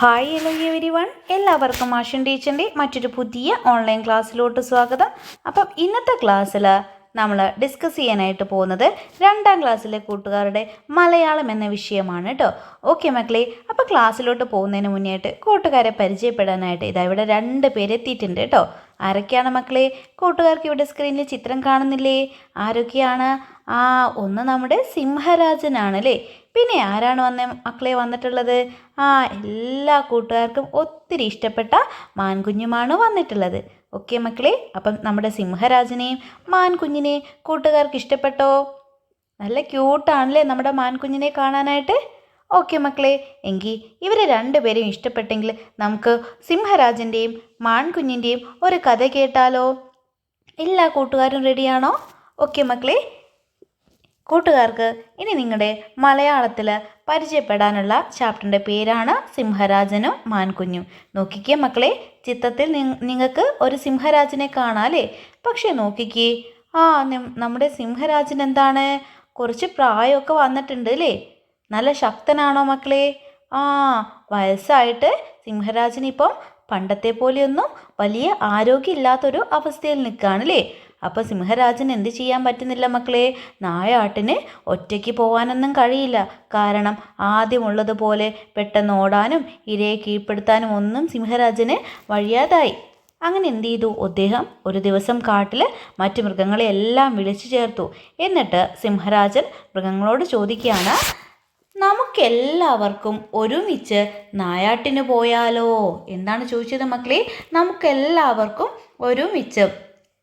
Hi hello everyone, എല്ലാവർക്കും ആഷൻ ടീച്ചറിൻ്റെ മറ്റൊരു പുതിയ ഓൺലൈൻ ക്ലാസ്സിലോട്ട് സ്വാഗതം. അപ്പം ഇന്നത്തെ ക്ലാസ്സിൽ നമ്മൾ ഡിസ്കസ് ചെയ്യാനായിട്ട് പോകുന്നത് 2ാം ക്ലാസ്സിലെ കൂട്ടുകാരുടെ മലയാളം എന്ന വിഷയമാണ് കേട്ടോ. ഓക്കെ മക്കളെ, അപ്പോൾ ക്ലാസ്സിലോട്ട് പോകുന്നതിന് മുന്നേയായിട്ട് കൂട്ടുകാരെ പരിചയപ്പെടാനായിട്ട് ഇവിടെ 2 പേര് എത്തിയിട്ടുണ്ട് കേട്ടോ. ആരൊക്കെയാണ് മക്കളെ? കൂട്ടുകാർക്ക് ഇവിടെ സ്ക്രീനിൽ ചിത്രം കാണുന്നില്ലേ? ആരൊക്കെയാണ്? ഒന്ന് നമ്മുടെ സിംഹരാജനാണ് അല്ലേ. പിന്നെ ആരാണ് മക്കളെ വന്നിട്ടുള്ളത്? എല്ലാ കൂട്ടുകാർക്കും ഒത്തിരി ഇഷ്ടപ്പെട്ട മാൻകുഞ്ഞുമാണ് വന്നിട്ടുള്ളത്. ഓക്കെ മക്കളെ, അപ്പം നമ്മുടെ സിംഹരാജനെയും മാൻകുഞ്ഞിനെയും കൂട്ടുകാർക്ക് ഇഷ്ടപ്പെട്ടോ? നല്ല ക്യൂട്ടാണല്ലേ നമ്മുടെ മാൻകുഞ്ഞിനെ കാണാനായിട്ട്. ഓക്കെ മക്കളെ, എങ്കിൽ ഇവരെ 2 പേരെയും ഇഷ്ടപ്പെട്ടെങ്കിൽ നമുക്ക് സിംഹരാജൻ്റെയും മാൻകുഞ്ഞിൻ്റെയും ഒരു കഥ കേട്ടാലോ? എല്ലാ കൂട്ടുകാരും റെഡിയാണോ? ഓക്കെ മക്കളെ, കൂട്ടുകാർക്ക് ഇനി നിങ്ങളുടെ മലയാളത്തിൽ പരിചയപ്പെടാനുള്ള ചാപ്റ്ററിൻ്റെ പേരാണ് സിംഹരാജനും മാൻകുഞ്ഞും. നോക്കിക്കേ മക്കളെ, ചിത്രത്തിൽ നിങ്ങൾക്ക് ഒരു സിംഹരാജനെ കാണാം അല്ലേ. പക്ഷേ നോക്കിക്കേ, നമ്മുടെ സിംഹരാജൻ എന്താണ്, കുറച്ച് പ്രായമൊക്കെ വന്നിട്ടുണ്ട് അല്ലേ. നല്ല ശക്തനാണോ മക്കളെ? വയസ്സായിട്ട് സിംഹരാജൻ ഇപ്പം പണ്ടത്തെ പോലെയൊന്നും വലിയ ആരോഗ്യമില്ലാത്തൊരു അവസ്ഥയിൽ നിൽക്കുകയാണ് അല്ലേ. അപ്പോൾ സിംഹരാജൻ എന്ത് ചെയ്യാൻ പറ്റുന്നില്ല മക്കളെ? നായാട്ടിന് ഒറ്റയ്ക്ക് പോകാനൊന്നും കഴിയില്ല. കാരണം ആദ്യമുള്ളതുപോലെ പെട്ടെന്ന് ഓടാനും ഇരയെ കീഴ്പ്പെടുത്താനും ഒന്നും സിംഹരാജന് വഴിയാതായി. അങ്ങനെ എന്ത് ചെയ്തു? അദ്ദേഹം ഒരു ദിവസം കാട്ടിൽ മറ്റു മൃഗങ്ങളെ എല്ലാം വിളിച്ചു ചേർത്തു. എന്നിട്ട് സിംഹരാജൻ മൃഗങ്ങളോട് ചോദിക്കുകയാണ്, നമുക്കെല്ലാവർക്കും ഒരുമിച്ച് നായാട്ടിന് പോയാലോ? എന്താണ് ചോദിച്ചത് മക്കളെ? നമുക്കെല്ലാവർക്കും ഒരുമിച്ച്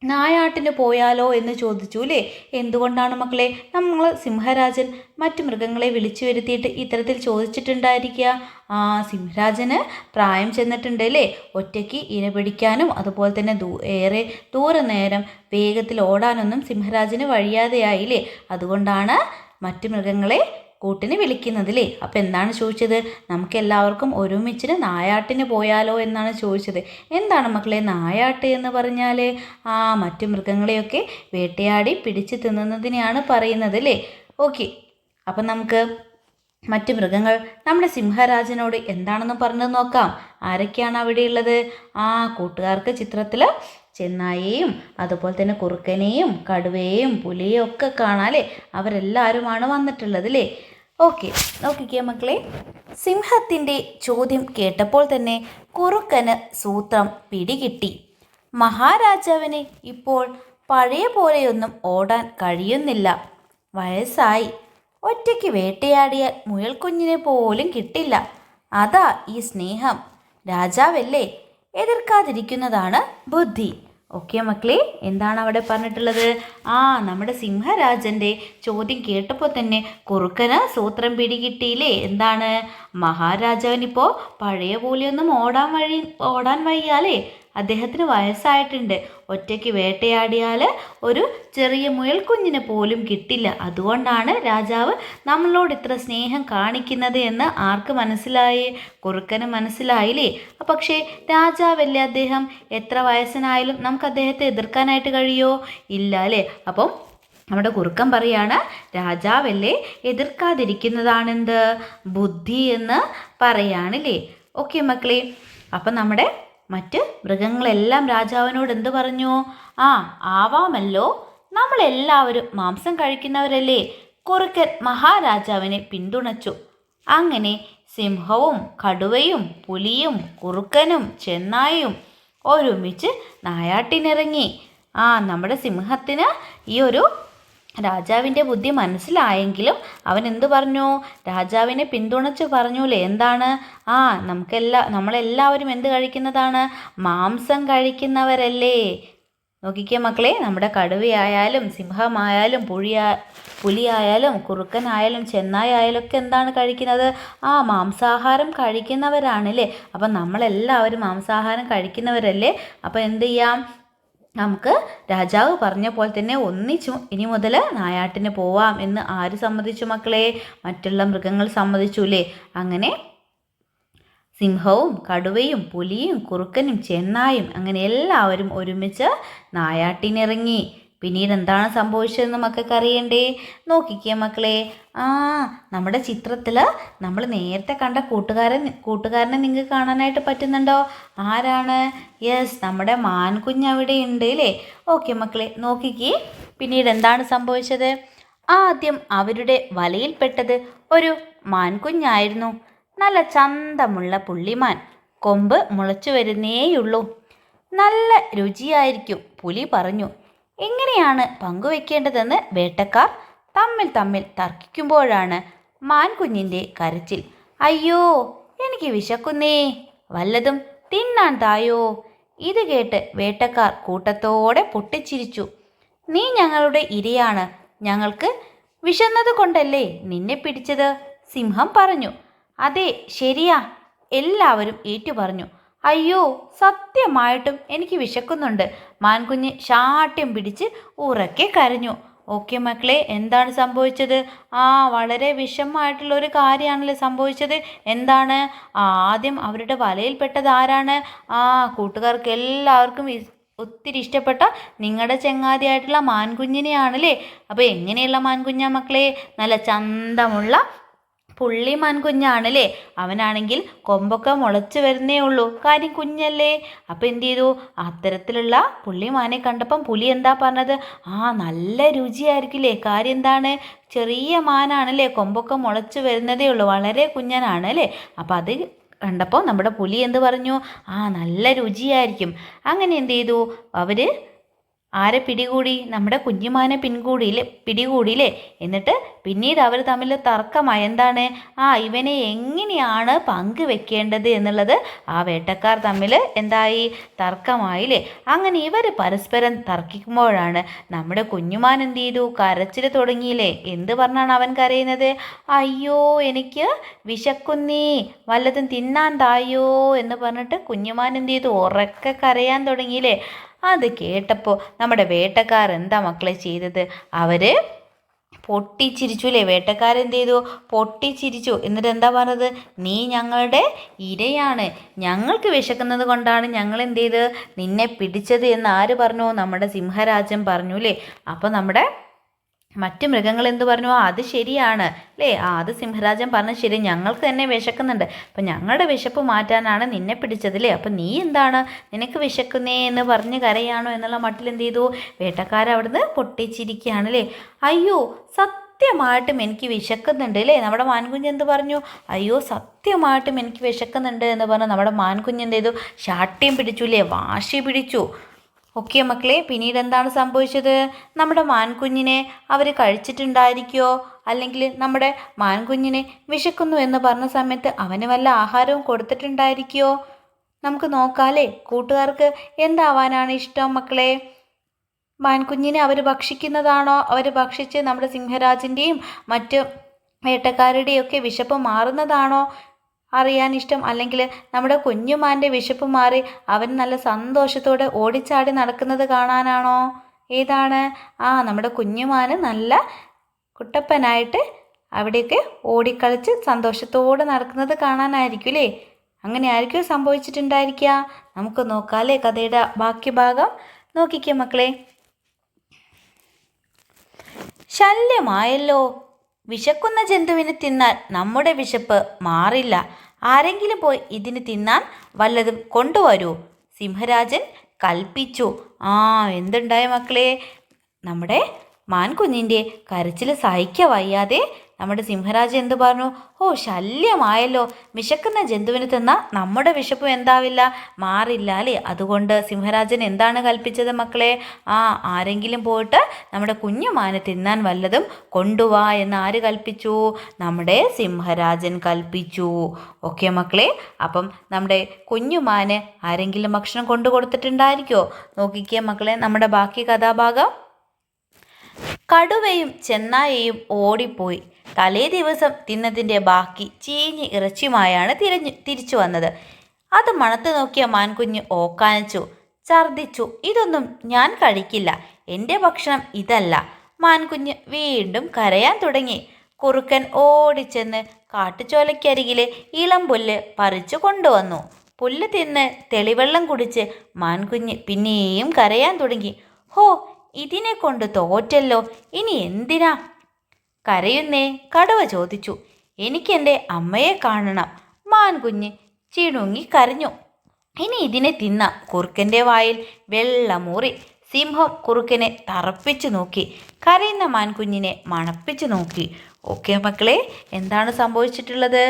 നായാട്ടിന് പോയാലോ എന്ന് ചോദിച്ചു അല്ലേ. എന്തുകൊണ്ടാണ് മക്കളെ സിംഹരാജൻ മറ്റു മൃഗങ്ങളെ വിളിച്ചു വരുത്തിയിട്ട് ഇത്തരത്തിൽ ചോദിച്ചിട്ടുണ്ടായിരിക്കുക? സിംഹരാജന് പ്രായം ചെന്നിട്ടുണ്ട് അല്ലേ. ഒറ്റയ്ക്ക് ഇര പിടിക്കാനും അതുപോലെ തന്നെ ഏറെ നേരം വേഗത്തിൽ ഓടാനൊന്നും സിംഹരാജന് വഴിയാതെയായില്ലേ. അതുകൊണ്ടാണ് മറ്റു മൃഗങ്ങളെ കൂട്ടിന് വിളിക്കുന്നതില്ലേ. അപ്പോൾ എന്താണ് ചോദിച്ചത്? നമുക്കെല്ലാവർക്കും ഒരുമിച്ചിന് നായാട്ടിന് പോയാലോ എന്നാണ് ചോദിച്ചത്. എന്താണ് മക്കളെ നായാട്ട് എന്ന് പറഞ്ഞാൽ? മറ്റു മൃഗങ്ങളെയൊക്കെ വേട്ടയാടി പിടിച്ച് തിന്നുന്നതിനെയാണ് പറയുന്നത് അല്ലേ. ഓക്കെ, അപ്പം നമുക്ക് മറ്റു മൃഗങ്ങൾ നമ്മുടെ സിംഹരാജനോട് എന്താണെന്ന് പറഞ്ഞു നോക്കാം. ആരൊക്കെയാണ് അവിടെയുള്ളത്? കൂട്ടുകാർക്ക് ചിത്രത്തിൽ ചെന്നായെയും അതുപോലെ തന്നെ കുറുക്കനെയും കടുവയെയും പുലിയെയും ഒക്കെ കാണാം അല്ലേ. അവരെല്ലാവരുമാണ് വന്നിട്ടുള്ളത് അല്ലേ. ഓക്കെ, നോക്കിക്കേ മക്കളെ, സിംഹത്തിൻ്റെ ചോദ്യം കേട്ടപ്പോൾ തന്നെ കുറുക്കന് സൂത്രം പിടികിട്ടി. മഹാരാജാവിന് ഇപ്പോൾ പഴയ പോലെയൊന്നും ഓടാൻ കഴിയുന്നില്ല. വയസ്സായി. ഒറ്റയ്ക്ക് വേട്ടയാടിയാൽ മുയൽക്കുഞ്ഞിനെ പോലും കിട്ടില്ല. അതാ ഈ സ്നേഹം. രാജാവല്ലേ, എതിർക്കാതിരിക്കുന്നതാണ് ബുദ്ധി. ഓക്കെ മക്കളെ, എന്താണ് അവിടെ പറഞ്ഞിട്ടുള്ളത്? നമ്മുടെ സിംഹരാജൻ്റെ ചോദ്യം കേട്ടപ്പോൾ തന്നെ കുറുക്കന് സൂത്രം പിടികിട്ടിയില്ലേ. എന്താണ്? മഹാരാജാവിനിപ്പോൾ പഴയ പോലെയൊന്നും ഓടാൻ വയ്യാലേ. അദ്ദേഹത്തിന് വയസ്സായിട്ടുണ്ട്. ഒറ്റയ്ക്ക് വേട്ടയാടിയാൽ ഒരു ചെറിയ മുയൽക്കുഞ്ഞിനെ പോലും കിട്ടില്ല. അതുകൊണ്ടാണ് രാജാവ് നമ്മളോട് ഇത്ര സ്നേഹം കാണിക്കുന്നത് എന്ന് ആർക്ക് മനസ്സിലായി? കുറുക്കന് മനസ്സിലായില്ലേ. പക്ഷേ രാജാവല്ലേ അദ്ദേഹം. എത്ര വയസ്സനായാലും നമുക്ക് അദ്ദേഹത്തെ എതിർക്കാനായിട്ട് കഴിയുമോ? ഇല്ല അല്ലേ. അപ്പം നമ്മുടെ കുറുക്കൻ പറയാണ്, രാജാവല്ലേ, എതിർക്കാതിരിക്കുന്നതാണെന്ത് ബുദ്ധി എന്ന് പറയാണില്ലേ. ഓക്കെ മക്കളെ, അപ്പം നമ്മുടെ മറ്റ് മൃഗങ്ങളെല്ലാം രാജാവിനോട് എന്ത് പറഞ്ഞു? ആവാമല്ലോ, നമ്മളെല്ലാവരും മാംസം കഴിക്കുന്നവരല്ലേ. കുറുക്കൻ മഹാരാജാവിനെ പിന്തുണച്ചു. അങ്ങനെ സിംഹവും കടുവയും പുലിയും കുറുക്കനും ചെന്നായയും ഒരുമിച്ച് നായാട്ടിനിറങ്ങി. നമ്മുടെ സിംഹത്തിന് ഈ ഒരു രാജാവിൻ്റെ ബുദ്ധി മനസ്സിലായെങ്കിലും അവൻ എന്തു പറഞ്ഞു? രാജാവിനെ പിന്തുണച്ച് പറഞ്ഞൂലേ. എന്താണ്? നമ്മളെല്ലാവരും എന്ത് കഴിക്കുന്നതാണ്? മാംസം കഴിക്കുന്നവരല്ലേ. നോക്കിക്കേ മക്കളെ, നമ്മുടെ കടുവയായാലും സിംഹമായാലും പുലിയായാലും കുറുക്കനായാലും ചെന്നായായാലും ഒക്കെ എന്താണ് കഴിക്കുന്നത്? മാംസാഹാരം കഴിക്കുന്നവരാണല്ലേ. അപ്പം നമ്മളെല്ലാവരും മാംസാഹാരം കഴിക്കുന്നവരല്ലേ. അപ്പം എന്ത് ചെയ്യാം? നമുക്ക് രാജാവ് പറഞ്ഞ പോലെ തന്നെ ഒന്നിച്ചു ഇനി മുതൽ നായാട്ടിന് പോവാം എന്ന് ആര് സമ്മതിച്ചു മക്കളെ? മറ്റുള്ള മൃഗങ്ങൾ സമ്മതിച്ചു അല്ലേ. അങ്ങനെ സിംഹവും കടുവയും പുലിയും കുറുക്കനും ചെന്നായും അങ്ങനെ എല്ലാവരും ഒരുമിച്ച് നായാട്ടിനിറങ്ങി. പിന്നീട് എന്താണ് സംഭവിച്ചതെന്ന് മക്കൾക്ക് അറിയണ്ടേ? നോക്കിക്കേ മക്കളെ. ആ നമ്മുടെ ചിത്രത്തിൽ നമ്മൾ നേരത്തെ കണ്ട കൂട്ടുകാരനെ നിങ്ങൾക്ക് കാണാനായിട്ട് പറ്റുന്നുണ്ടോ? ആരാണ്? യെസ്, നമ്മുടെ മാൻകുഞ്ഞ് അവിടെ ഉണ്ട് അല്ലേ? ഓക്കെ മക്കളെ, നോക്കിക്കേ. പിന്നീട് എന്താണ് സംഭവിച്ചത്? ആദ്യം അവരുടെ വലയിൽപ്പെട്ടത് ഒരു മാൻകുഞ്ഞായിരുന്നു. നല്ല ചന്തമുള്ള പുള്ളിമാൻ. കൊമ്പ് മുളച്ചു വരുന്നേയുള്ളൂ. നല്ല രുചിയായിരിക്കും, പുലി പറഞ്ഞു. എങ്ങനെയാണ് പങ്കുവെക്കേണ്ടതെന്ന് വേട്ടക്കാർ തമ്മിൽ തമ്മിൽ തർക്കിക്കുമ്പോഴാണ് മാൻകുഞ്ഞിൻ്റെ കരച്ചിൽ. അയ്യോ, എനിക്ക് വിശക്കുന്നേ, വല്ലതും തിന്നാൻ തായോ. ഇത് കേട്ട് വേട്ടക്കാർ കൂട്ടത്തോടെ പൊട്ടിച്ചിരിച്ചു. നീ ഞങ്ങളുടെ ഇരയാണ്, ഞങ്ങൾക്ക് വിശന്നത് കൊണ്ടല്ലേ നിന്നെ പിടിച്ചത്, സിംഹം പറഞ്ഞു. അതെ, ശരിയാ, എല്ലാവരും ഏറ്റുപറഞ്ഞു. അയ്യോ, സത്യമായിട്ടും എനിക്ക് വിശക്കുന്നുണ്ട്, മാൻകുഞ്ഞ് ശാഠ്യം പിടിച്ച് ഉറക്കെ കരഞ്ഞു. ഓക്കെ മക്കളെ, എന്താണ് സംഭവിച്ചത്? വളരെ വിഷമമായിട്ടുള്ള ഒരു കാര്യമാണല്ലേ സംഭവിച്ചത്. എന്താണ്? ആദ്യം അവരുടെ വലയിൽപ്പെട്ടത് ആരാണ്? കൂട്ടുകാർക്ക് എല്ലാവർക്കും ഒത്തിരി ഇഷ്ടപ്പെട്ട നിങ്ങളുടെ ചങ്ങാതിയായിട്ടുള്ള മാൻകുഞ്ഞിനെയാണല്ലേ. അപ്പോൾ എങ്ങനെയുള്ള മാൻകുഞ്ഞാ മക്കളെ? നല്ല ചന്തമുള്ള പുള്ളി മാൻകുഞ്ഞാണല്ലേ. അവനാണെങ്കിൽ കൊമ്പൊക്കെ മുളച്ച് വരുന്നേ ഉള്ളൂ, കാര്യം കുഞ്ഞല്ലേ. അപ്പം എന്ത് ചെയ്തു? അത്തരത്തിലുള്ള പുള്ളിമാനെ കണ്ടപ്പം പുലി എന്താ പറഞ്ഞത്? നല്ല രുചിയായിരിക്കില്ലേ, കാര്യം എന്താണ്? ചെറിയ മാനാണല്ലേ, കൊമ്പൊക്കെ മുളച്ച് വരുന്നതേ ഉള്ളൂ, വളരെ കുഞ്ഞനാണ് അല്ലേ. അപ്പം അത് കണ്ടപ്പോൾ നമ്മുടെ പുലി എന്ത് പറഞ്ഞു? നല്ല രുചിയായിരിക്കും. അങ്ങനെ എന്ത് ചെയ്തു? അവർ ആരെ പിടികൂടി? നമ്മുടെ കുഞ്ഞുമാനെ പിടികൂടിയില്ലേ. എന്നിട്ട് പിന്നീട് അവർ തമ്മിൽ തർക്കമായി. എന്താണ്? ഇവനെ എങ്ങനെയാണ് പങ്കുവെക്കേണ്ടത് എന്നുള്ളത് വേട്ടക്കാർ തമ്മിൽ എന്തായി? തർക്കമായില്ലേ. അങ്ങനെ ഇവർ പരസ്പരം തർക്കിക്കുമ്പോഴാണ് നമ്മുടെ കുഞ്ഞുമാൻ എന്ത് ചെയ്തു? കരച്ചിൽ തുടങ്ങിയില്ലേ. എന്ത് പറഞ്ഞാണ് അവൻ കരയുന്നത്? അയ്യോ, എനിക്ക് വിശക്കുന്നേ, വല്ലതും തിന്നാൻ തായോ എന്ന് പറഞ്ഞിട്ട് കുഞ്ഞുമാൻ എന്ത് ചെയ്തു? ഉറക്കെ കരയാൻ തുടങ്ങിയില്ലേ. അത് കേട്ടപ്പോൾ നമ്മുടെ വേട്ടക്കാർ എന്താ മക്കളെ ചെയ്തത്? അവർ പൊട്ടിച്ചിരിച്ചു അല്ലേ. വേട്ടക്കാരെന്ത് ചെയ്തു? പൊട്ടിച്ചിരിച്ചു. എന്നിട്ട് എന്താ പറഞ്ഞത്? നീ ഞങ്ങളുടെ ഇരയാണ്, ഞങ്ങൾക്ക് വിശക്കുന്നത് കൊണ്ടാണ് ഞങ്ങൾ എന്ത് ചെയ്ത് നിന്നെ പിടിച്ചത് എന്ന് ആര് പറഞ്ഞു? നമ്മുടെ സിംഹരാജൻ പറഞ്ഞു അല്ലേ. അപ്പോൾ നമ്മുടെ മറ്റു മൃഗങ്ങൾ എന്ത് പറഞ്ഞു? അത് ശരിയാണ് അല്ലേ, അത് സിംഹരാജൻ പറഞ്ഞത് ശരി, ഞങ്ങൾക്ക് തന്നെ വിശക്കുന്നുണ്ട്, അപ്പം ഞങ്ങളുടെ വിശപ്പ് മാറ്റാനാണ് നിന്നെ പിടിച്ചതില്ലേ. അപ്പം നീ എന്താണ്, നിനക്ക് വിശക്കുന്നേ എന്ന് പറഞ്ഞ് കരയാണോ എന്നുള്ള മട്ടിൽ എന്ത് ചെയ്തു? വേട്ടക്കാരവിടുന്ന് പൊട്ടിച്ചിരിക്കുകയാണ് അല്ലേ. അയ്യോ, സത്യമായിട്ടും എനിക്ക് വിശക്കുന്നുണ്ട് അല്ലേ. നമ്മുടെ മാൻകുഞ്ഞ് എന്ത് പറഞ്ഞു? അയ്യോ, സത്യമായിട്ടും എനിക്ക് വിശക്കുന്നുണ്ട് എന്ന് പറഞ്ഞ് നമ്മുടെ മാൻകുഞ്ഞ് എന്ത് ചെയ്തു? ശാഠ്യം പിടിച്ചു അല്ലേ, വാശി പിടിച്ചു. ഓക്കെ മക്കളെ, പിന്നീട് എന്താണ് സംഭവിച്ചത്? നമ്മുടെ മാൻകുഞ്ഞിനെ അവർ കഴിച്ചിട്ടുണ്ടായിരിക്കുമോ? അല്ലെങ്കിൽ നമ്മുടെ മാൻകുഞ്ഞിനെ വിശക്കുന്നു എന്ന് പറഞ്ഞ സമയത്ത് അവന് വല്ല ആഹാരവും കൊടുത്തിട്ടുണ്ടായിരിക്കുമോ? നമുക്ക് നോക്കാമല്ലേ. കൂട്ടുകാർക്ക് എന്താവാനാണ് ഇഷ്ടം മക്കളെ? മാൻകുഞ്ഞിനെ അവർ ഭക്ഷിക്കുന്നതാണോ? അവർ ഭക്ഷിച്ച് നമ്മുടെ സിംഹരാജൻ്റെയും മറ്റ് വേട്ടക്കാരുടെയും ഒക്കെ വിശപ്പ് മാറുന്നതാണോ അറിയാൻ ഇഷ്ടം? അല്ലെങ്കിൽ നമ്മുടെ കുഞ്ഞുമാൻ്റെ വിശപ്പ് മാറി അവൻ നല്ല സന്തോഷത്തോടെ ഓടിച്ചാടി നടക്കുന്നത് കാണാനാണോ? ഏതാണ്? നമ്മുടെ കുഞ്ഞുമാന് നല്ല കുട്ടപ്പനായിട്ട് അവിടെയൊക്കെ ഓടിക്കളിച്ച് സന്തോഷത്തോടെ നടക്കുന്നത് കാണാനായിരിക്കും അല്ലേ. അങ്ങനെ ആയിരിക്കും സംഭവിച്ചിട്ടുണ്ടായിരിക്കുക. നമുക്ക് നോക്കാം അല്ലേ കഥയുടെ ബാക്കി ഭാഗം. നോക്കിക്കേ മക്കളെ. ശല്യമായല്ലോ, വിശക്കുന്ന ജന്തുവിന് തിന്നാൽ നമ്മുടെ വിശപ്പ് മാറില്ല. ആരെങ്കിലും പോയി ഇതിന് തിന്നാൻ വല്ലതും കൊണ്ടുവരൂ, സിംഹരാജൻ കൽപ്പിച്ചു. എന്തുണ്ടായ മക്കളെ? നമ്മുടെ മാൻകുഞ്ഞിൻ്റെ കരച്ചിൽ സഹിക്കവയ്യാതെ നമ്മുടെ സിംഹരാജൻ എന്ത് പറഞ്ഞു? ശല്യമായല്ലോ, വിശക്കുന്ന ജന്തുവിന് തിന്നാൽ നമ്മുടെ വിശപ്പ് എന്താവില്ല, മാറില്ല അല്ലേ. അതുകൊണ്ട് സിംഹരാജൻ എന്താണ് കൽപ്പിച്ചത് മക്കളെ? ആരെങ്കിലും പോയിട്ട് നമ്മുടെ കുഞ്ഞുമാനെ തിന്നാൻ വല്ലതും കൊണ്ടുവാ എന്ന് ആര് കൽപ്പിച്ചു? നമ്മുടെ സിംഹരാജൻ കൽപ്പിച്ചു. ഓക്കെ മക്കളെ, അപ്പം നമ്മുടെ കുഞ്ഞുമാന് ആരെങ്കിലും ഭക്ഷണം കൊണ്ടു കൊടുത്തിട്ടുണ്ടായിരിക്കുമോ? നോക്കിക്കേ മക്കളെ നമ്മുടെ ബാക്കി കഥാഭാഗം. കടുവയും ചെന്നായയും ഓടിപ്പോയി. തലേ ദിവസം തിന്നതിൻ്റെ ബാക്കി ചീഞ്ഞ് ഇറച്ചിയുമായാണ് തിരിച്ചു വന്നത്. അത് മണത്ത് നോക്കിയ മാൻകുഞ്ഞ് ഓക്കാനിച്ചു, ഛർദിച്ചു. ഇതൊന്നും ഞാൻ കഴിക്കില്ല, എൻ്റെ ഭക്ഷണം ഇതല്ല. മാൻകുഞ്ഞ് വീണ്ടും കരയാൻ തുടങ്ങി. കുറുക്കൻ ഓടിച്ചെന്ന് കാട്ടുചോലയ്ക്കരികിലെ ഇളം പുല്ല് പറിച്ചു കൊണ്ടുവന്നു. പുല്ല് തിന്ന് തെളിവെള്ളം കുടിച്ച് മാൻകുഞ്ഞ് പിന്നെയും കരയാൻ തുടങ്ങി. ഇതിനെ കൊണ്ട് തോറ്റല്ലോ, ഇനി എന്തിനാ കരയുന്നേ? കടുവ ചോദിച്ചു. എനിക്കെൻ്റെ അമ്മയെ കാണണം. മാൻകുഞ്ഞ് ചിണുങ്ങി കരഞ്ഞു. ഇനി ഇതിനെ തിന്നാം. കുറുക്കൻ്റെ വായിൽ വെള്ളമൂറി. സിംഹം കുറുക്കനെ തറപ്പിച്ചു നോക്കി. കരയുന്ന മാൻകുഞ്ഞിനെ മണപ്പിച്ചു നോക്കി. ഓക്കെ മക്കളെ, എന്താണ് സംഭവിച്ചിട്ടുള്ളത്?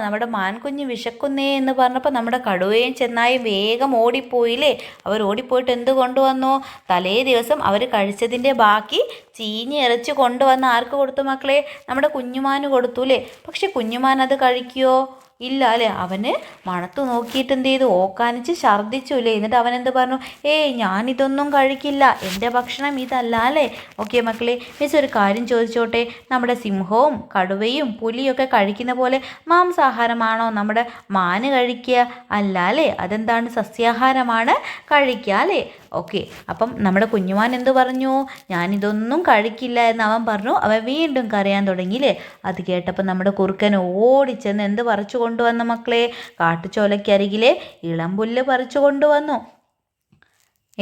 നമ്മുടെ മാൻകുഞ്ഞ് വിശക്കുന്നേ എന്ന് പറഞ്ഞപ്പോൾ നമ്മുടെ കടുവയും ചെന്നായും വേഗം ഓടിപ്പോയില്ലേ. അവർ ഓടിപ്പോയിട്ട് എന്ത് കൊണ്ടുവന്നു? തലേ ദിവസം അവർ കഴിച്ചതിൻ്റെ ബാക്കി ചീഞ്ഞ ഇറച്ചി കൊണ്ടുവന്ന് ആർക്ക് കൊടുത്തു മക്കളെ? നമ്മുടെ കുഞ്ഞുമാന് കൊടുത്തൂലേ. പക്ഷെ കുഞ്ഞുമാൻ അത് കഴിക്കുമോ? ഇല്ല അല്ലേ. അവന് മണത്തു നോക്കിയിട്ട് എന്ത് ചെയ്തു? ഓക്കാനിച്ച് ഛർദ്ദിച്ചു അല്ലേ. എന്നിട്ട് അവൻ എന്ത് പറഞ്ഞു? ഞാനിതൊന്നും കഴിക്കില്ല, എൻ്റെ ഭക്ഷണം ഇതല്ല അല്ലേ. ഓക്കെ മക്കളെ, മിസ് ഒരു കാര്യം ചോദിച്ചോട്ടെ. നമ്മുടെ സിംഹവും കടുവയും പുലിയൊക്കെ കഴിക്കുന്ന പോലെ മാംസാഹാരമാണോ നമ്മുടെ മാന് കഴിക്കുക? അല്ല അല്ലേ. അതെന്താണ്? സസ്യാഹാരമാണ് കഴിക്കുക അല്ലേ. ഓക്കെ, അപ്പം നമ്മുടെ കുഞ്ഞുമാൻ എന്ത് പറഞ്ഞു? ഞാനിതൊന്നും കഴിക്കില്ല എന്ന് അവൻ പറഞ്ഞു. അവൻ വീണ്ടും കരയാൻ തുടങ്ങിയില്ലേ. അത് കേട്ടപ്പോൾ നമ്മുടെ കുറുക്കൻ ഓടിച്ചെന്ന് എന്ത് പറിച്ചു കൊണ്ടുവന്ന മക്കളെ? കാട്ടുചോലയ്ക്കരികിലെ ഇളംപുല്ല് പറിച്ചു കൊണ്ടുവന്നു.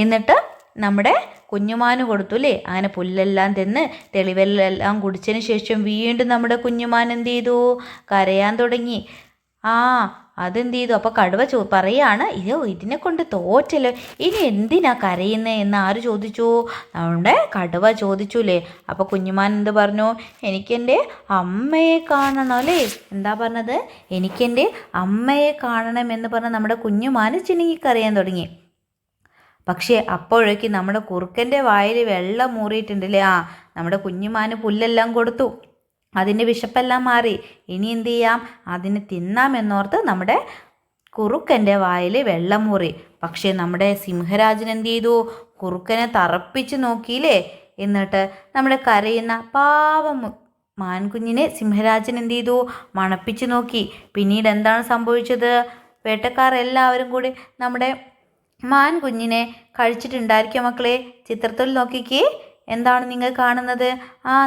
എന്നിട്ട് നമ്മുടെ കുഞ്ഞുമാന് കൊടുത്തു അല്ലേ. അങ്ങനെ പുല്ലെല്ലാം തിന്ന് തെളിവെല്ലാം കുടിച്ചതിന് ശേഷം വീണ്ടും നമ്മുടെ കുഞ്ഞുമാൻ എന്ത് ചെയ്തു? കരയാൻ തുടങ്ങി. അതെന്ത് ചെയ്തു? അപ്പോൾ കടുവ പറയാണ്, ഇതിനെ കൊണ്ട് തോറ്റല്ലോ, ഇനി എന്തിനാ കരയുന്നേ എന്ന് ആര് ചോദിച്ചു? നമ്മുടെ കടുവ ചോദിച്ചു അല്ലേ. അപ്പോൾ കുഞ്ഞുമാൻ എന്ത് പറഞ്ഞു? എനിക്കെൻ്റെ അമ്മയെ കാണണം അല്ലേ. എന്താ പറഞ്ഞത്? എനിക്കെൻ്റെ അമ്മയെ കാണണം എന്ന് പറഞ്ഞ് നമ്മുടെ കുഞ്ഞുമാന് ചിണുങ്ങിക്കരയാൻ തുടങ്ങി. പക്ഷേ അപ്പോഴേക്ക് നമ്മുടെ കുറുക്കൻ്റെ വായിൽ വെള്ളം മൂറിയിട്ടുണ്ടല്ലേ. നമ്മുടെ കുഞ്ഞുമാന് പുല്ലെല്ലാം കൊടുത്തു. അതിൻ്റെ വിശപ്പെല്ലാം മാറി. ഇനി എന്ത് ചെയ്യാം? അതിന് തിന്നാമെന്നോർത്ത് നമ്മുടെ കുറുക്കൻ്റെ വായിൽ വെള്ളം മൂറി. പക്ഷേ നമ്മുടെ സിംഹരാജൻ എന്ത് ചെയ്തു? കുറുക്കനെ തറപ്പിച്ച് നോക്കിയില്ലേ. എന്നിട്ട് നമ്മുടെ കരയുന്ന പാവം മാൻകുഞ്ഞിനെ സിംഹരാജൻ എന്ത് ചെയ്തു? മണപ്പിച്ച് നോക്കി. പിന്നീട് എന്താണ് സംഭവിച്ചത്? വേട്ടക്കാർ എല്ലാവരും കൂടി നമ്മുടെ മാൻകുഞ്ഞിനെ കഴിച്ചിട്ടുണ്ടായിരിക്കും മക്കളെ. ചിത്രത്തിൽ നോക്കിക്കേ, എന്താണ് നിങ്ങൾ കാണുന്നത്?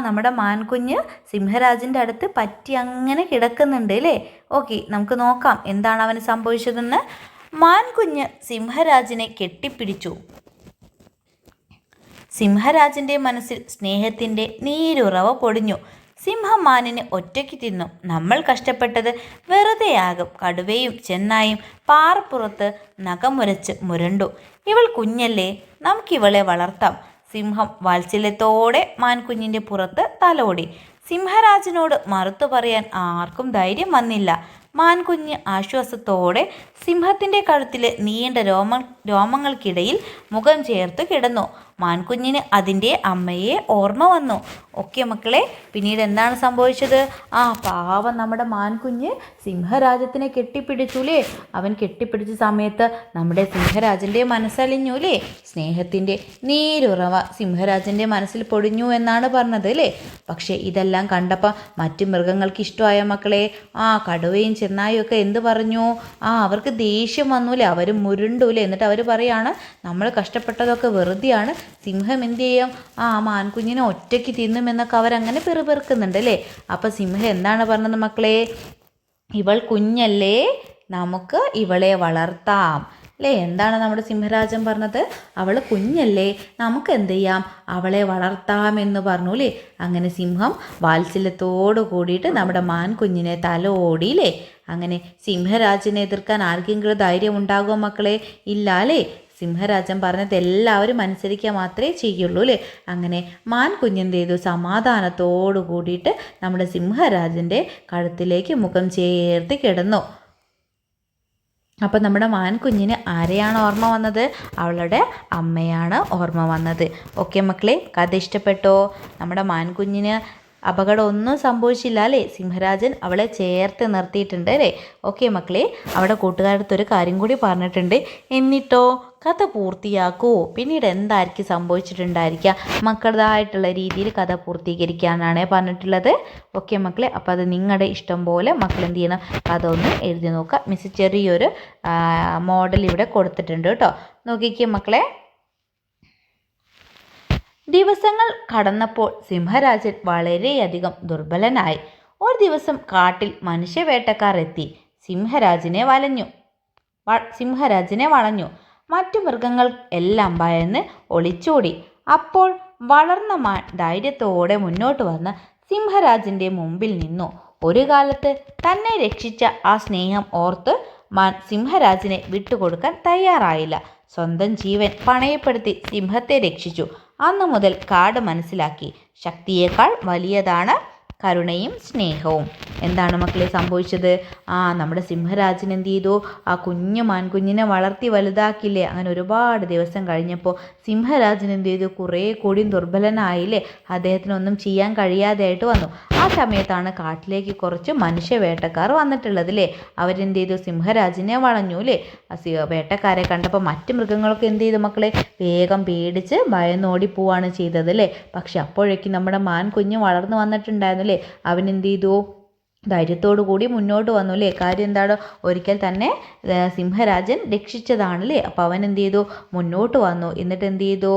നമ്മുടെ മാൻകുഞ്ഞ് സിംഹരാജൻ്റെ അടുത്ത് പറ്റി അങ്ങനെ കിടക്കുന്നുണ്ട് അല്ലേ. ഓക്കെ, നമുക്ക് നോക്കാം എന്താണ് അവന് സംഭവിച്ചതെന്ന്. മാൻകുഞ്ഞ് സിംഹരാജനെ കെട്ടിപ്പിടിച്ചു. സിംഹരാജൻ്റെ മനസ്സിൽ സ്നേഹത്തിൻ്റെ നീരുറവ പൊടിഞ്ഞു. സിംഹം മാനിനെ ഒറ്റയ്ക്ക് തിന്നു. നമ്മൾ കഷ്ടപ്പെട്ടത് വെറുതെയാകും. കടുവയും ചെന്നായും പാറപ്പുറത്ത് നഖമുരച്ച് മുരണ്ടു. ഇവൾ കുഞ്ഞല്ലേ, നമുക്കിവളെ വളർത്താം. സിംഹം വാത്സല്യത്തോടെ മാൻകുഞ്ഞിൻ്റെ പുറത്ത് തലോടി. സിംഹരാജനോട് മറുത്തു പറയാൻ ആർക്കും ധൈര്യം വന്നില്ല. മാൻകുഞ്ഞ് ആശ്വാസത്തോടെ സിംഹത്തിൻ്റെ കഴുത്തിലെ നീണ്ട രോമങ്ങൾക്കിടയിൽ മുഖം ചേർത്ത് കിടന്നു. മാൻകുഞ്ഞിന് അതിൻ്റെ അമ്മയെ ഓർമ്മ വന്നു. ഓക്കെ മക്കളെ, പിന്നീട് എന്താണ് സംഭവിച്ചത്? പാവം നമ്മുടെ മാൻകുഞ്ഞ് സിംഹരാജത്തിനെ കെട്ടിപ്പിടിച്ചുല്ലേ. അവൻ കെട്ടിപ്പിടിച്ച സമയത്ത് നമ്മുടെ സിംഹരാജൻ്റെ മനസ്സലിഞ്ഞു അല്ലേ. സ്നേഹത്തിൻ്റെ നീരുറവ സിംഹരാജൻ്റെ മനസ്സിൽ പൊടിഞ്ഞു എന്നാണ് പറഞ്ഞത് അല്ലേ. പക്ഷേ ഇതെല്ലാം കണ്ടപ്പോൾ മറ്റു മൃഗങ്ങൾക്ക് ഇഷ്ടമായ മക്കളെ. കടുവയും ചെന്നായും ഒക്കെ എന്ത് പറഞ്ഞു? അവർക്ക് ദേഷ്യം വന്നൂലേ. അവർ മുരുണ്ടൂലേ. എന്നിട്ട് അവർ പറയാണ്, നമ്മൾ കഷ്ടപ്പെട്ടതൊക്കെ വെറുതെയാണ്. സിംഹം എന്ത് ചെയ്യും? മാൻകുഞ്ഞിനെ ഒറ്റയ്ക്ക് തിന്നുമെന്നൊക്കെ അവരങ്ങനെ പെറുപെറുക്കുന്നുണ്ട് അല്ലേ. അപ്പം സിംഹം എന്താണ് പറഞ്ഞത് മക്കളെ? ഇവൾ കുഞ്ഞല്ലേ, നമുക്ക് ഇവളെ വളർത്താം അല്ലേ. എന്താണ് നമ്മുടെ സിംഹരാജൻ പറഞ്ഞത്? അവൾ കുഞ്ഞല്ലേ, നമുക്ക് എന്ത് ചെയ്യാം? അവളെ വളർത്താമെന്ന് പറഞ്ഞു അല്ലേ. അങ്ങനെ സിംഹം വാത്സല്യത്തോടു കൂടിയിട്ട് നമ്മുടെ മാൻകുഞ്ഞിനെ തലോടിയില്ലേ. അങ്ങനെ സിംഹരാജനെ എതിർക്കാൻ ആർക്കെങ്കിലും ധൈര്യം ഉണ്ടാകുമോ മക്കളെ? ഇല്ല അല്ലേ. സിംഹരാജൻ പറഞ്ഞത് എല്ലാവരും അനുസരിക്കുക മാത്രമേ ചെയ്യുള്ളൂ അല്ലേ. അങ്ങനെ മാൻകുഞ്ഞെന്ത് ചെയ്തു? സമാധാനത്തോടു കൂടിയിട്ട് നമ്മുടെ സിംഹരാജൻ്റെ കഴുത്തിലേക്ക് മുഖം ചേർത്ത് കിടന്നു. അപ്പം നമ്മുടെ മാൻകുഞ്ഞിന് ആരെയാണ് ഓർമ്മ വന്നത്? അവളുടെ അമ്മയാണ് ഓർമ്മ വന്നത്. ഓക്കെ മക്കളെ, കഥ ഇഷ്ടപ്പെട്ടോ? നമ്മുടെ മാൻകുഞ്ഞിന് അപകടമൊന്നും സംഭവിച്ചില്ല അല്ലേ. സിംഹരാജൻ അവളെ ചേർത്ത് നിർത്തിയിട്ടുണ്ട് അല്ലേ. ഓക്കെ മക്കളെ, അവിടെ കൂട്ടുകാരടുത്തൊരു കാര്യം കൂടി പറഞ്ഞിട്ടുണ്ട്. എന്നിട്ടോ കഥ പൂർത്തിയാക്കൂ. പിന്നീട് എന്തായിരിക്കും സംഭവിച്ചിട്ടുണ്ടായിരിക്കുക? മക്കളുടേതായിട്ടുള്ള രീതിയിൽ കഥ പൂർത്തീകരിക്കാനാണ് പറഞ്ഞിട്ടുള്ളത്. ഓക്കെ മക്കളെ, അപ്പോൾ അത് നിങ്ങളുടെ ഇഷ്ടം പോലെ മക്കൾ എന്ത് ചെയ്യണം? കഥ ഒന്ന് എഴുതി നോക്കുക. മിസ് ചെറിയൊരു മോഡൽ ഇവിടെ കൊടുത്തിട്ടുണ്ട് കേട്ടോ. നോക്കിക്കേ മക്കളെ. ദിവസങ്ങൾ കടന്നപ്പോൾ സിംഹരാജൻ വളരെയധികം ദുർബലനായി. ഒരു ദിവസം കാട്ടിൽ മനുഷ്യവേട്ടക്കാർ എത്തി സിംഹരാജനെ വളഞ്ഞു. മറ്റു മൃഗങ്ങൾ എല്ലാം ഭയന്ന് ഒളിച്ചോടി. അപ്പോൾ വളർന്ന മാൻ ധൈര്യത്തോടെ മുന്നോട്ട് വന്ന് സിംഹരാജൻ്റെ മുമ്പിൽ നിന്നു. ഒരു കാലത്ത് തന്നെ രക്ഷിച്ച ആ സ്നേഹം ഓർത്ത് മാൻ സിംഹരാജനെ വിട്ടുകൊടുക്കാൻ തയ്യാറായില്ല. സ്വന്തം ജീവൻ പണയപ്പെടുത്തി സിംഹത്തെ രക്ഷിച്ചു. അന്നു മുതൽ കാട് മനസ്സിലാക്കി, ശക്തിയേക്കാൾ വലിയതാണ് കരുണയും സ്നേഹവും. എന്താണ് മക്കളെ സംഭവിച്ചത്? നമ്മുടെ സിംഹരാജൻ എന്ത് ചെയ്തു? ആ കുഞ്ഞു മാൻകുഞ്ഞിനെ വളർത്തി വലുതാക്കില്ലേ? അങ്ങനെ ഒരുപാട് ദിവസം കഴിഞ്ഞപ്പോൾ സിംഹരാജൻ എന്ത് ചെയ്തു? കുറേ കൂടി ദുർബലനായില്ലേ? അദ്ദേഹത്തിനൊന്നും ചെയ്യാൻ കഴിയാതെയായിട്ട് വന്നു. ആ സമയത്താണ് കാട്ടിലേക്ക് കുറച്ച് മനുഷ്യവേട്ടക്കാർ വന്നിട്ടുള്ളത് അല്ലേ? അവരെന്ത് ചെയ്തു? സിംഹരാജനെ വളഞ്ഞു അല്ലേ? വേട്ടക്കാരെ കണ്ടപ്പോൾ മറ്റു മൃഗങ്ങളൊക്കെ എന്ത് ചെയ്തു മക്കളെ? വേഗം പേടിച്ച് ഭയന്നോടി പോവാണ് ചെയ്തത് അല്ലേ? പക്ഷെ അപ്പോഴേക്കും നമ്മുടെ മാൻ കുഞ്ഞ് വളർന്നു വന്നിട്ടുണ്ടായിരുന്നു അല്ലേ? അവൻ എന്ത് ചെയ്തു? ധൈര്യത്തോടു കൂടി മുന്നോട്ട് വന്നു അല്ലേ? കാര്യം എന്താണ്? ഒരിക്കൽ തന്നെ സിംഹരാജൻ രക്ഷിച്ചതാണല്ലേ? അപ്പോൾ അവൻ എന്ത് ചെയ്തു? മുന്നോട്ട് വന്നു. എന്നിട്ട് എന്ത് ചെയ്തു?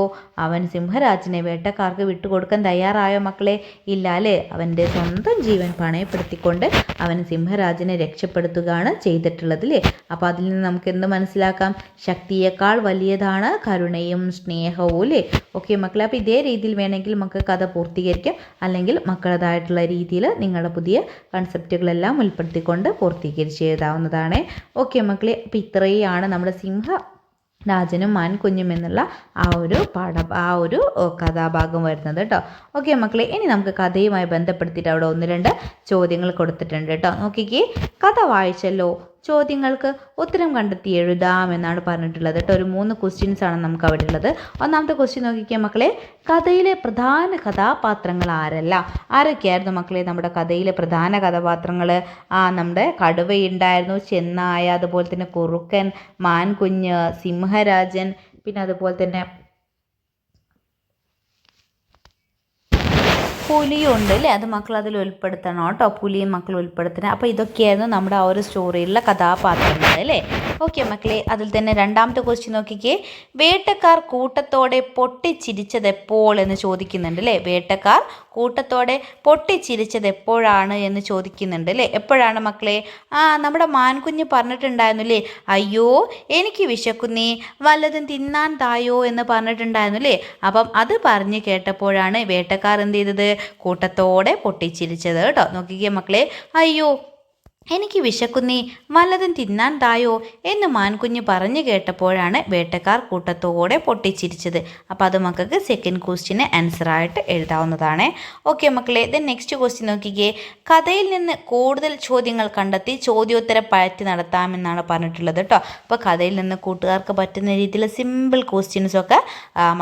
അവൻ സിംഹരാജനെ വേട്ടക്കാർക്ക് വിട്ടുകൊടുക്കാൻ തയ്യാറായോ മക്കളെ? ഇല്ല അല്ലേ? അവൻ്റെ സ്വന്തം ജീവൻ പണയപ്പെടുത്തിക്കൊണ്ട് അവൻ സിംഹരാജനെ രക്ഷപ്പെടുത്തുകയാണ് ചെയ്തിട്ടുള്ളത് അല്ലേ? അപ്പോൾ അതിൽ നിന്ന് നമുക്ക് എന്ത് മനസ്സിലാക്കാം? ശക്തിയേക്കാൾ വലിയതാണ് കരുണയും സ്നേഹവും അല്ലേ? ഓക്കെ മക്കളെ, അപ്പോൾ ഇതേ രീതിയിൽ വേണമെങ്കിൽ നമുക്ക് കഥ പൂർത്തീകരിക്കാം, അല്ലെങ്കിൽ മക്കളതായിട്ടുള്ള രീതിയിൽ നിങ്ങളുടെ പുതിയ കൺസെപ്റ്റുകളെല്ലാം ഉൾപ്പെടുത്തിക്കൊണ്ട് പൂർത്തീകരിച്ച് എഴുതാവുന്നതാണ്. ഓക്കെ മക്കളെ, അപ്പോൾ ഇത്രയാണ് നമ്മുടെ രാജനും മാൻകുഞ്ഞും എന്നുള്ള ആ ഒരു കഥാഭാഗം വരുന്നത് കേട്ടോ. ഓക്കെ മക്കളെ, ഇനി നമുക്ക് കഥയുമായി ബന്ധപ്പെടുത്തിയിട്ട് അവിടെ 1-2 ചോദ്യങ്ങൾ കൊടുത്തിട്ടുണ്ട് കേട്ടോ. നോക്കിക്കേ, കഥ വായിച്ചല്ലോ, ചോദ്യങ്ങൾക്ക് ഉത്തരം കണ്ടെത്തി എഴുതാമെന്നാണ് പറഞ്ഞിട്ടുള്ളത് കേട്ടോ. ഒരു 3 ക്വസ്റ്റ്യൻസ് ആണ് നമുക്ക് അവിടെ ഉള്ളത്. ഒന്നാമത്തെ ക്വസ്റ്റ്യൻ നോക്കിക്കുക മക്കളെ, കഥയിലെ പ്രധാന കഥാപാത്രങ്ങൾ ആരൊക്കെയായിരുന്നു മക്കളെ നമ്മുടെ കഥയിലെ പ്രധാന കഥാപാത്രങ്ങൾ? നമ്മുടെ കടുവയുണ്ടായിരുന്നു, ചെന്നായ, അതുപോലെ തന്നെ കുറുക്കൻ, മാൻകുഞ്ഞ്, സിംഹരാജൻ, പിന്നെ അതുപോലെ തന്നെ പുലിയുണ്ട് അല്ലേ? അത് മക്കൾ അതിൽ ഉൾപ്പെടുത്തണം കേട്ടോ. പുലിയും മക്കൾ ഉൾപ്പെടുത്തണം. അപ്പോൾ ഇതൊക്കെയായിരുന്നു നമ്മുടെ ആ ഒരു സ്റ്റോറിയിലുള്ള കഥാപാത്രങ്ങൾ അല്ലേ? ഓക്കെ മക്കളെ, അതിൽ തന്നെ രണ്ടാമത്തെ ക്വസ്റ്റ്യൻ നോക്കിക്കേ, വേട്ടക്കാർ കൂട്ടത്തോടെ പൊട്ടിച്ചിരിച്ചത് എപ്പോൾ എന്ന് ചോദിക്കുന്നുണ്ട് അല്ലേ? വേട്ടക്കാർ കൂട്ടത്തോടെ പൊട്ടിച്ചിരിച്ചത് എപ്പോഴാണ് എന്ന് ചോദിക്കുന്നുണ്ട് അല്ലേ? എപ്പോഴാണ് മക്കളെ? നമ്മുടെ മാൻകുഞ്ഞ് പറഞ്ഞിട്ടുണ്ടായിരുന്നു അല്ലേ? അയ്യോ എനിക്ക് വിശക്കുന്നേ, വല്ലതും തിന്നാൻ തായോ എന്ന് പറഞ്ഞിട്ടുണ്ടായിരുന്നു അല്ലേ? അപ്പം അത് പറഞ്ഞ് കേട്ടപ്പോഴാണ് വേട്ടക്കാർ എന്ത് ചെയ്തത്? കൂട്ടത്തോടെ പൊട്ടിച്ചിരിച്ചത് കേട്ടോ. നോക്കിക്കേ മക്കളെ, അയ്യോ എനിക്ക് വിശക്കുന്നേ, വല്ലതും തിന്നാൻ തായോ എന്ന് മാൻകുഞ്ഞ് പറഞ്ഞു കേട്ടപ്പോഴാണ് വേട്ടക്കാർ കൂട്ടത്തോടെ പൊട്ടിച്ചിരിച്ചത്. അപ്പോൾ അത് മക്കൾക്ക് സെക്കൻഡ് ക്വസ്റ്റ്യന് ആൻസറായിട്ട് എഴുതാവുന്നതാണ്. ഓക്കെ മക്കളെ, ദെൻ നെക്സ്റ്റ് ക്വസ്റ്റ്യൻ നോക്കിക്കേ, കഥയിൽ നിന്ന് കൂടുതൽ ചോദ്യങ്ങൾ കണ്ടെത്തി ചോദ്യോത്തര പയറ്റി നടത്താമെന്നാണ് പറഞ്ഞിട്ടുള്ളത് കേട്ടോ. അപ്പോൾ കഥയിൽ നിന്ന് കൂട്ടുകാർക്ക് പറ്റുന്ന രീതിയിൽ സിമ്പിൾ ക്വസ്റ്റ്യൻസൊക്കെ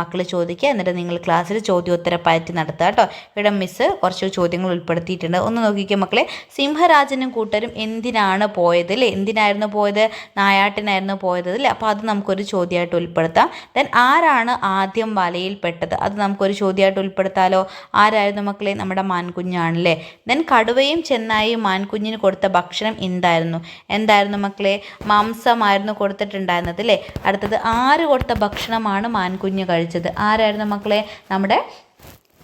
മക്കൾ ചോദിക്കുക, എന്നിട്ട് നിങ്ങൾ ക്ലാസ്സിൽ ചോദ്യോത്തര പയറ്റി നടത്തുക കേട്ടോ. ഇവിടെ മിസ്സ് കുറച്ച് ചോദ്യങ്ങൾ ഉൾപ്പെടുത്തിയിട്ടുണ്ട്. ഒന്ന് നോക്കിക്കേ മക്കളെ, സിംഹരാജനും കൂട്ടരും എന്തിനാണ് പോയത് അല്ലേ? എന്തിനായിരുന്നു പോയത്? നായാട്ടിനായിരുന്നു പോയത് അല്ലേ? അപ്പോൾ അത് നമുക്കൊരു ചോദ്യമായിട്ട് ഉൾപ്പെടുത്താം. ദെൻ ആരാണ് ആദ്യം വലയിൽപ്പെട്ടത്? അത് നമുക്കൊരു ചോദ്യമായിട്ട് ഉൾപ്പെടുത്താലോ. ആരായിരുന്നു മക്കളെ? നമ്മുടെ മാൻകുഞ്ഞാണല്ലേ. ദെൻ കടുവയും ചെന്നായും മാൻകുഞ്ഞിന് കൊടുത്ത ഭക്ഷണം എന്തായിരുന്നു മക്കളെ? മാംസമായിരുന്നു കൊടുത്തിട്ടുണ്ടായിരുന്നത് അല്ലേ? അടുത്തത് ആര് കൊടുത്ത ഭക്ഷണമാണ് മാൻകുഞ്ഞ് കഴിച്ചത്? ആരായിരുന്നു മക്കളെ? നമ്മുടെ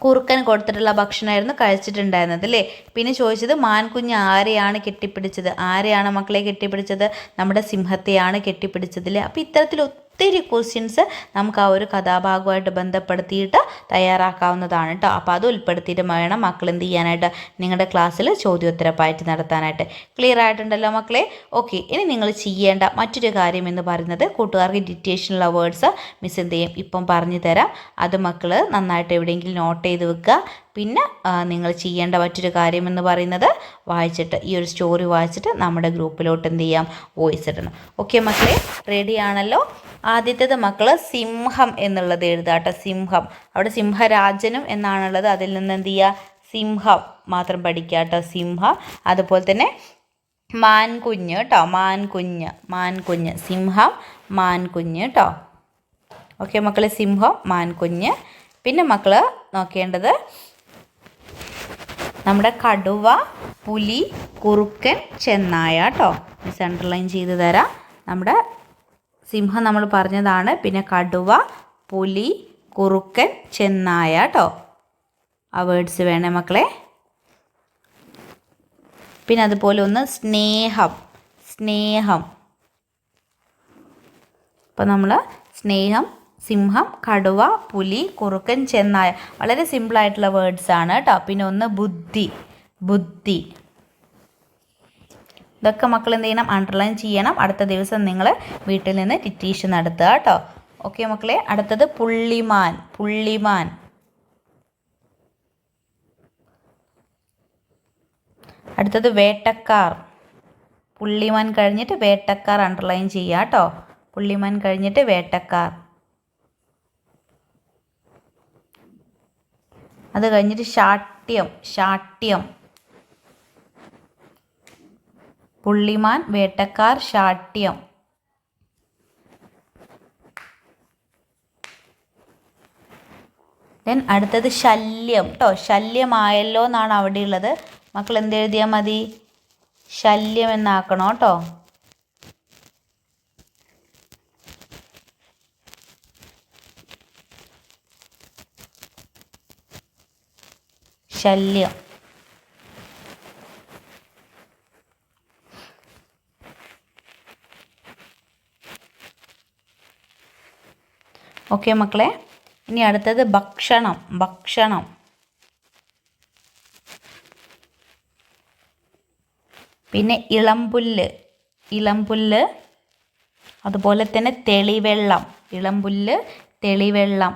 കുറുക്കൻ കൊടുത്തിട്ടുള്ള ഭക്ഷണമായിരുന്നു കഴിച്ചിട്ടുണ്ടായിരുന്നത് അല്ലേ? പിന്നെ ചോദിച്ചത് മാൻകുഞ്ഞ് ആരെയാണ് കെട്ടിപ്പിടിച്ചത്? ആരെയാണ് മക്കളെ കെട്ടിപ്പിടിച്ചത്? നമ്മുടെ സിംഹത്തെയാണ് കെട്ടിപ്പിടിച്ചത് അല്ലേ? അപ്പോൾ ഇത്തരത്തിൽ ഒത്തിരി ക്വസ്റ്റ്യൻസ് നമുക്ക് ആ ഒരു കഥാഭാഗമായിട്ട് ബന്ധപ്പെടുത്തിയിട്ട് തയ്യാറാക്കാവുന്നതാണ് കേട്ടോ. അപ്പോൾ അത് ഉൾപ്പെടുത്തിയിട്ട് വേണം മക്കൾ എന്ത് ചെയ്യാനായിട്ട്? നിങ്ങളുടെ ക്ലാസ്സിൽ ചോദ്യോത്തര പയറ്റി നടത്താനായിട്ട്. ക്ലിയർ ആയിട്ടുണ്ടല്ലോ മക്കളെ? ഓക്കെ, ഇനി നിങ്ങൾ ചെയ്യേണ്ട മറ്റൊരു കാര്യം എന്ന് പറയുന്നത്, കൂട്ടുകാർക്ക് ഡിറ്റേഷനുള്ള വേർഡ്സ് മിസ് എന്ത് ചെയ്യും ഇപ്പം പറഞ്ഞു തരാം. അത് മക്കൾ നന്നായിട്ട് എവിടെയെങ്കിലും നോട്ട് ചെയ്ത് വെക്കുക. പിന്നെ നിങ്ങൾ ചെയ്യേണ്ട മറ്റൊരു കാര്യം എന്ന് പറയുന്നത്, വായിച്ചിട്ട് ഈ ഒരു സ്റ്റോറി വായിച്ചിട്ട് നമ്മുടെ ഗ്രൂപ്പിലോട്ട് എന്ത് ചെയ്യാം? വോയിസ് ഇടണം. ഓക്കെ മക്കളെ, റെഡി ആണല്ലോ? ആദ്യത്തേത് മക്കൾ സിംഹം എന്നുള്ളത് എഴുതാട്ടെ. സിംഹം, അവിടെ സിംഹരാജനും എന്നാണുള്ളത്, അതിൽ നിന്ന് എന്ത് ചെയ്യുക? സിംഹം മാത്രം പഠിക്കാട്ടോ. സിംഹം. അതുപോലെ തന്നെ മാൻകുഞ്ഞ് കേട്ടോ. മാൻകുഞ്ഞ് സിംഹം, മാൻകുഞ്ഞ് കേട്ടോ. ഓക്കെ മക്കളെ, സിംഹം, മാൻകുഞ്ഞ്. പിന്നെ മക്കൾ നോക്കേണ്ടത് നമ്മുടെ കടുവ, പുലി, കുറുക്കൻ, ചെന്നായ കേട്ടോ. മിസ് അണ്ടർലൈൻ ചെയ്ത് തരാം. നമ്മുടെ സിംഹം നമ്മൾ പറഞ്ഞതാണ്. പിന്നെ കടുവ, പുലി, കുറുക്കൻ, ചെന്നായ കേട്ടോ. ആ വേർഡ്സ് വേണേ മക്കളെ. പിന്നെ അതുപോലെ ഒന്ന് സ്നേഹം. അപ്പോൾ നമ്മൾ സ്നേഹം, സിംഹം, കടുവ, പുലി, കുറുക്കൻ, ചെന്നായ. വളരെ സിമ്പിളായിട്ടുള്ള വേർഡ്സ് ആണ് കേട്ടോ. പിന്നെ ഒന്ന് ബുദ്ധി. ഇതൊക്കെ മക്കൾ എന്ത് ചെയ്യണം? അണ്ടർലൈൻ ചെയ്യണം. അടുത്ത ദിവസം നിങ്ങൾ വീട്ടിൽ നിന്ന് ഡിറ്റേഷൻ നടത്തുക കേട്ടോ. ഓക്കെ മക്കളെ. അടുത്തത് പുള്ളിമാൻ. അടുത്തത് വേട്ടക്കാർ. പുള്ളിമാൻ കഴിഞ്ഞിട്ട് വേട്ടക്കാർ അണ്ടർലൈൻ ചെയ്യുക കേട്ടോ. പുള്ളിമാൻ കഴിഞ്ഞിട്ട് വേട്ടക്കാർ. അത് കഴിഞ്ഞിട്ട് ശാഠ്യം. പുള്ളിമാൻ, വേട്ടക്കാർ, ശാഠ്യം. ദെൻ അടുത്തത് ശല്യം കേട്ടോ. ശല്യമായല്ലോ എന്നാണ് അവിടെ ഉള്ളത്. മക്കൾ എന്തെഴുതിയാൽ മതി? ശല്യം എന്നാക്കണം കേട്ടോ. ശല്യം. ഓക്കെ മക്കളെ. ഇനി അടുത്തത് ഭക്ഷണം. പിന്നെ ഇളംപുല്ല്. അതുപോലെ തന്നെ തെളിവെള്ളം. ഇളംപുല്ല്, തെളിവെള്ളം.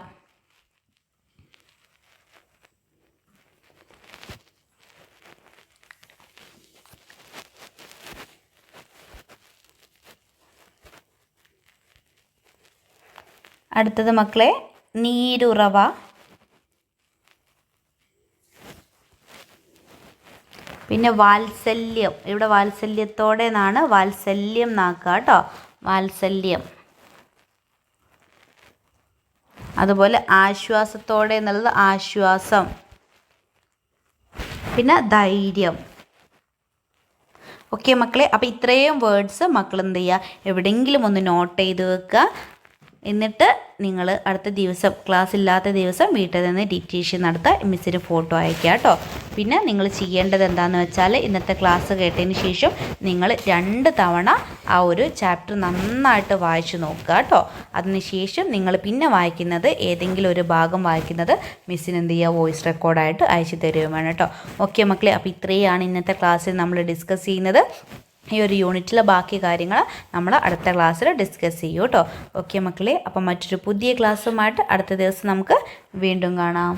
അടുത്തത് മക്കളെ നീരുറവ. പിന്നെ വാത്സല്യം. ഇവിടെ വാത്സല്യത്തോടെ എന്നാണ് വാത്സല്യം എന്നാക്കുക കേട്ടോ. വാത്സല്യം. അതുപോലെ ആശ്വാസത്തോടെ എന്നുള്ളത് ആശ്വാസം. പിന്നെ ധൈര്യം. ഓക്കെ മക്കളെ. അപ്പോൾ ഇത്രയും വേർഡ്സ് മക്കൾ എന്ത് ചെയ്യുക? എവിടെയെങ്കിലും ഒന്ന് നോട്ട് ചെയ്ത് വെക്കുക. എന്നിട്ട് നിങ്ങൾ അടുത്ത ദിവസം, ക്ലാസ് ഇല്ലാത്ത ദിവസം വീട്ടിൽ നിന്ന് ഡിക്റ്റേഷൻ നടത്തുക. മിസ്സിന് ഫോട്ടോ അയക്കുക കേട്ടോ. പിന്നെ നിങ്ങൾ ചെയ്യേണ്ടത് എന്താണെന്ന് വെച്ചാൽ ഇന്നത്തെ ക്ലാസ് കേട്ടതിന് ശേഷം നിങ്ങൾ 2 തവണ ആ ഒരു ചാപ്റ്റർ നന്നായിട്ട് വായിച്ചു നോക്കുക കേട്ടോ. അതിനുശേഷം നിങ്ങൾ പിന്നെ വായിക്കുന്നത്, ഏതെങ്കിലും ഒരു ഭാഗം വായിക്കുന്നത് മിസ്സിന് എന്ത് ചെയ്യുക? വോയിസ് റെക്കോർഡായിട്ട് അയച്ചു തരുകയും വേണം കേട്ടോ. ഓക്കെ മക്കളെ. അപ്പോൾ ഇത്രയാണ് ഇന്നത്തെ ക്ലാസ്സിൽ നമ്മൾ ഡിസ്കസ് ചെയ്യുന്നത്. ഈ ഒരു യൂണിറ്റിലെ ബാക്കി കാര്യങ്ങൾ നമ്മൾ അടുത്ത ക്ലാസ്സിൽ ഡിസ്കസ് ചെയ്യും കേട്ടോ. ഓക്കെ മക്കളെ. അപ്പം മറ്റൊരു പുതിയ ക്ലാസ്സുമായിട്ട് അടുത്ത ദിവസം നമുക്ക് വീണ്ടും കാണാം.